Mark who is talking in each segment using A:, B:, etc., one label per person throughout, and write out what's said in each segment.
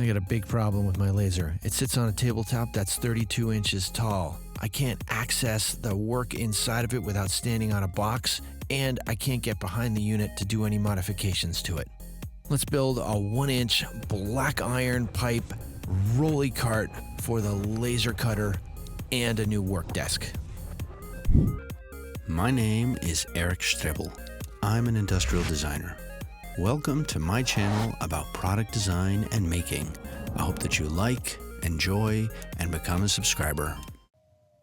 A: I got a big problem with my laser. It sits on a tabletop that's 32 inches tall. I can't access the work inside of it without standing on a box, and I can't get behind the unit to do any modifications to it. Let's build a 1-inch black iron pipe rolly cart for the laser cutter and a new work desk.
B: My name is Eric Strebel. I'm an industrial designer. Welcome to my channel about product design and making. I hope that you like, enjoy, and become a subscriber.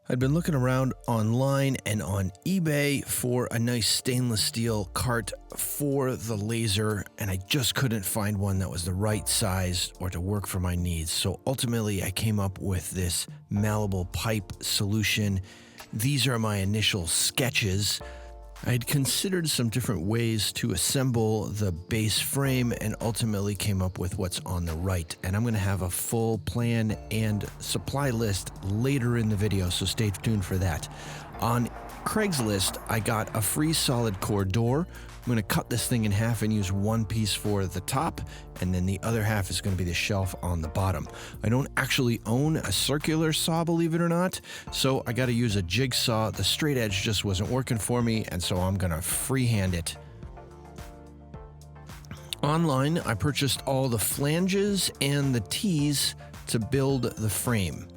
A: I'd been looking around online and on eBay for a nice stainless steel cart for the laser, and I just couldn't find one that was the right size or to work for my needs. So ultimately, I came up with this malleable pipe solution. These are my initial sketches. I'd considered some different ways to assemble the base frame and ultimately came up with what's on the right. And I'm going to have a full plan and supply list later in the video, so stay tuned for that. On Craigslist, I got a free solid core door. I'm going to cut this thing in half and use one piece for the top, and then the other half is going to be the shelf on the bottom. I don't actually own a circular saw, believe it or not, so I got to use a jigsaw. The straight edge just wasn't working for me, and so I'm going to freehand it. Online, I purchased all the flanges and the tees to build the frame.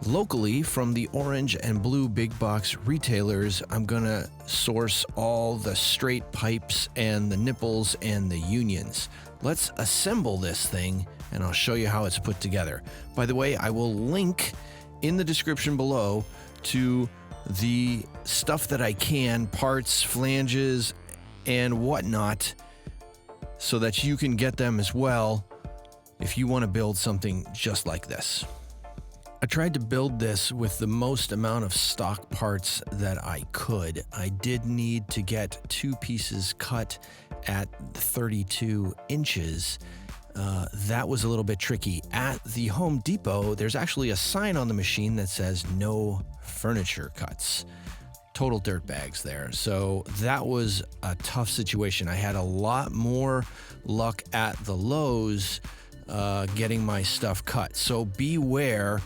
A: Locally, from the orange and blue big box retailers, I'm gonna source all the straight pipes and the nipples and the unions. Let's assemble this thing and I'll show you how it's put together. By the way, I will link in the description below to the stuff that I can, parts, flanges, and whatnot, so that you can get them as well if you want to build something just like this. I tried to build this with the most amount of stock parts that I could. I did need to get two pieces cut at 32 inches. That was a little bit tricky. At the Home Depot, there's actually a sign on the machine that says no furniture cuts. Total dirtbags there. So that was a tough situation. I had a lot more luck at the Lowe's getting my stuff cut. So beware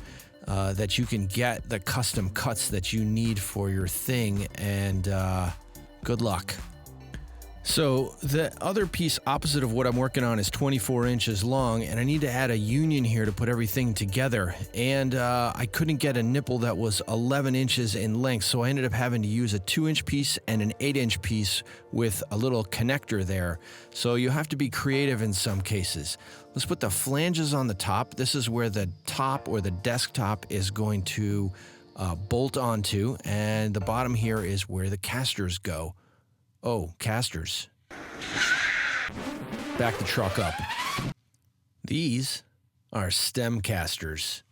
A: that you can get the custom cuts that you need for your thing, and good luck. So the other piece opposite of what I'm working on is 24 inches long, and I need to add a union here to put everything together. And I couldn't get a nipple that was 11 inches in length, so I ended up having to use a 2-inch piece and an 8-inch piece with a little connector there. So you have to be creative in some cases. Let's put the flanges on the top. This is where the top or the desktop is going to bolt onto, and the bottom here is where the casters go. Oh, casters. Back the truck up. These are stem casters,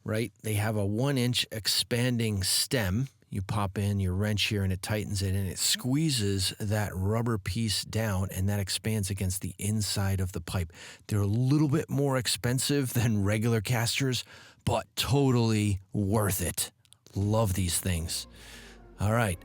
A: right? They have a 1-inch expanding stem. You pop in your wrench here and it tightens it and it squeezes that rubber piece down, and that expands against the inside of the pipe. They're a little bit more expensive than regular casters, but totally worth it. Love these things. All right,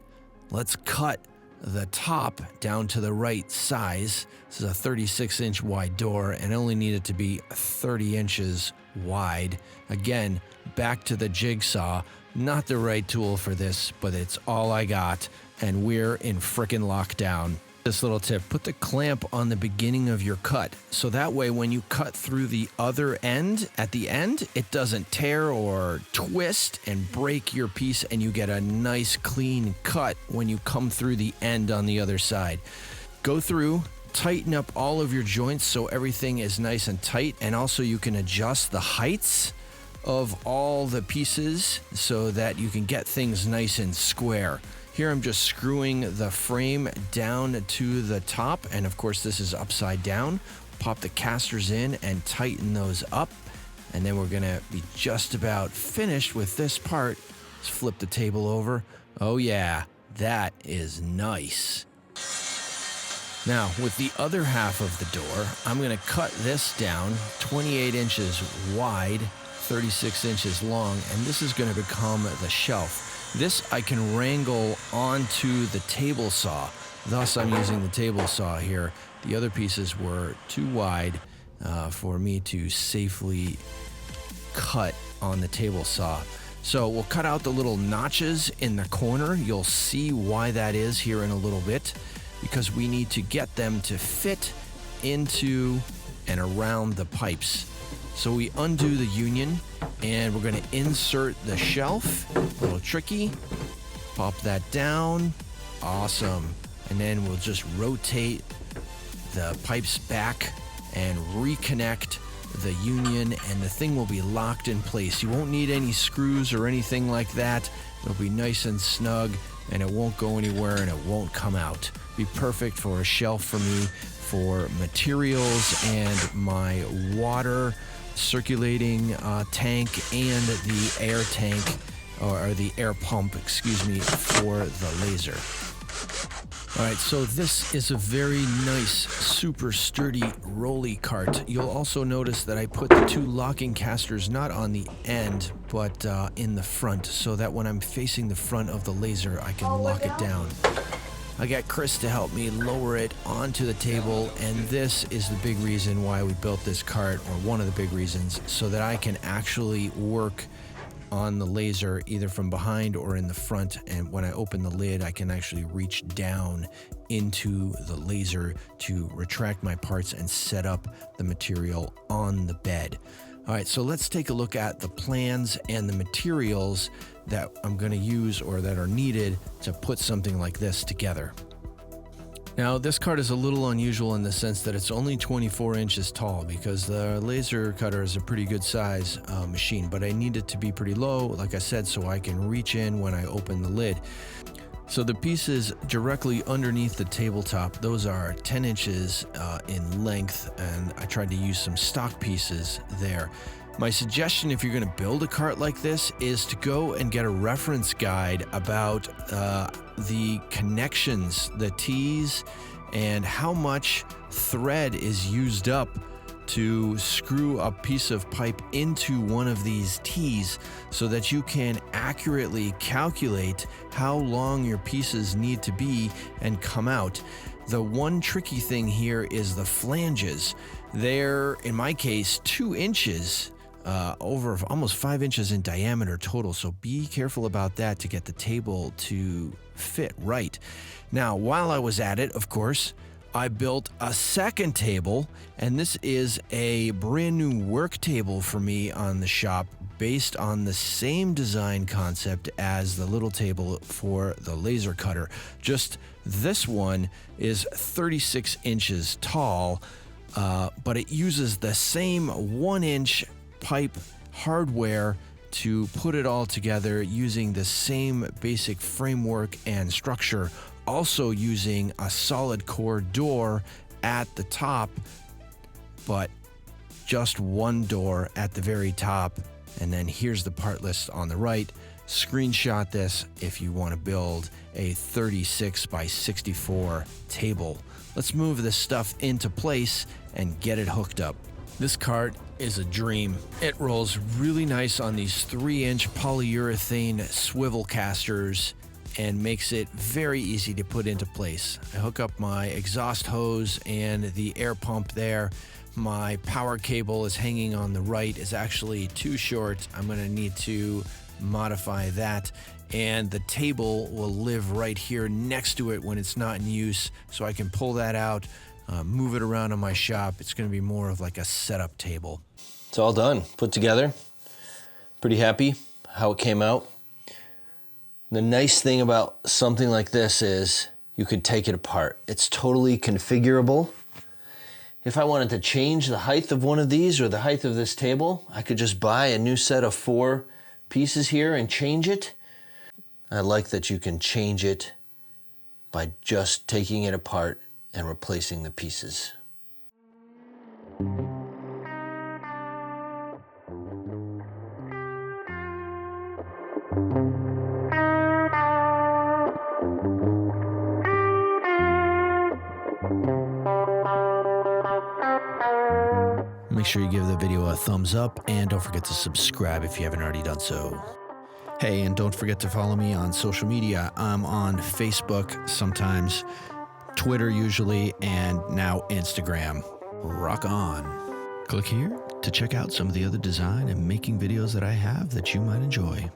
A: let's cut the top down to the right size. This is a 36-inch wide door and only needed to be 30 inches wide. Again, back to the jigsaw. Not the right tool for this, but it's all I got, and we're in frickin' lockdown. This little tip, put the clamp on the beginning of your cut, so that way when you cut through the other end, at the end, it doesn't tear or twist and break your piece, and you get a nice clean cut when you come through the end on the other side. Go through, tighten up all of your joints so everything is nice and tight, and also you can adjust the heights of all the pieces so that you can get things nice and square. Here I'm just screwing the frame down to the top, and of course this is upside down. Pop the casters in and tighten those up, and then we're gonna be just about finished with this part. Let's flip the table over. Oh yeah, that is nice. Now, with the other half of the door, I'm gonna cut this down 28 inches wide, 36 inches long, and this is gonna become the shelf. This I can wrangle onto the table saw. Thus, I'm using the table saw here. The other pieces were too wide, for me to safely cut on the table saw. So we'll cut out the little notches in the corner. You'll see why that is here in a little bit, because we need to get them to fit into and around the pipes. So we undo the union and we're going to insert the shelf. A little tricky. Pop that down. Awesome. And then we'll just rotate the pipes back and reconnect the union, and the thing will be locked in place. You won't need any screws or anything like that. It'll be nice and snug, and it won't go anywhere, and it won't come out. Be perfect for a shelf for me, for materials and my water circulating tank and the air tank, or the air pump, excuse me, for the laser. All right, so this is a very nice, super sturdy rolly cart. You'll also notice that I put the 2 locking casters not on the end, but in the front, so that when I'm facing the front of the laser, I can lock it down. I got Chris to help me lower it onto the table, and this is the big reason why we built this cart, or one of the big reasons, so that I can actually work on the laser either from behind or in the front, and when I open the lid I can actually reach down into the laser to retract my parts and set up the material on the bed. All right, so let's take a look at the plans and the materials that I'm going to use or that are needed to put something like this together. Now, this cart is a little unusual in the sense that it's only 24 inches tall, because the laser cutter is a pretty good size machine, but I need it to be pretty low, like I said, so I can reach in when I open the lid. So the pieces directly underneath the tabletop, those are 10 inches in length, and I tried to use some stock pieces there. My suggestion, if you're going to build a cart like this, is to go and get a reference guide about the connections, the T's, and how much thread is used up to screw a piece of pipe into one of these T's, so that you can accurately calculate how long your pieces need to be and come out. The one tricky thing here is the flanges. They're, in my case, 2 inches over almost 5 inches in diameter total, so be careful about that to get the table to fit right. Now, while I was at it, of course, I built a second table, and this is a brand new work table for me on the shop, based on the same design concept as the little table for the laser cutter. Just this one is 36 inches tall, but it uses the same 1-inch pipe hardware to put it all together, using the same basic framework and structure, also using a solid core door at the top, but just one door at the very top. And then here's the part list on the right. Screenshot this if you want to build a 36 by 64 table. Let's move this stuff into place and get it hooked up. This cart is a dream. It rolls really nice on these 3-inch polyurethane swivel casters and makes it very easy to put into place. I hook up my exhaust hose and the air pump there. My power cable is hanging on the right. It's actually too short. I'm going to need to modify that. And the table will live right here next to it when it's not in use, so I can pull that out, move it around in my shop. It's going to be more of like a setup table. It's all done, put together. Pretty happy how it came out. The nice thing about something like this is you could take it apart. It's totally configurable. If I wanted to change the height of one of these or the height of this table, I could just buy a new set of 4 pieces here and change it. I like that you can change it by just taking it apart and replacing the pieces. Make sure you give the video a thumbs up, and don't forget to subscribe if you haven't already done so. Hey, and don't forget to follow me on social media. I'm on Facebook sometimes, Twitter usually, and now Instagram. Rock on. Click here to check out some of the other design and making videos that I have that you might enjoy.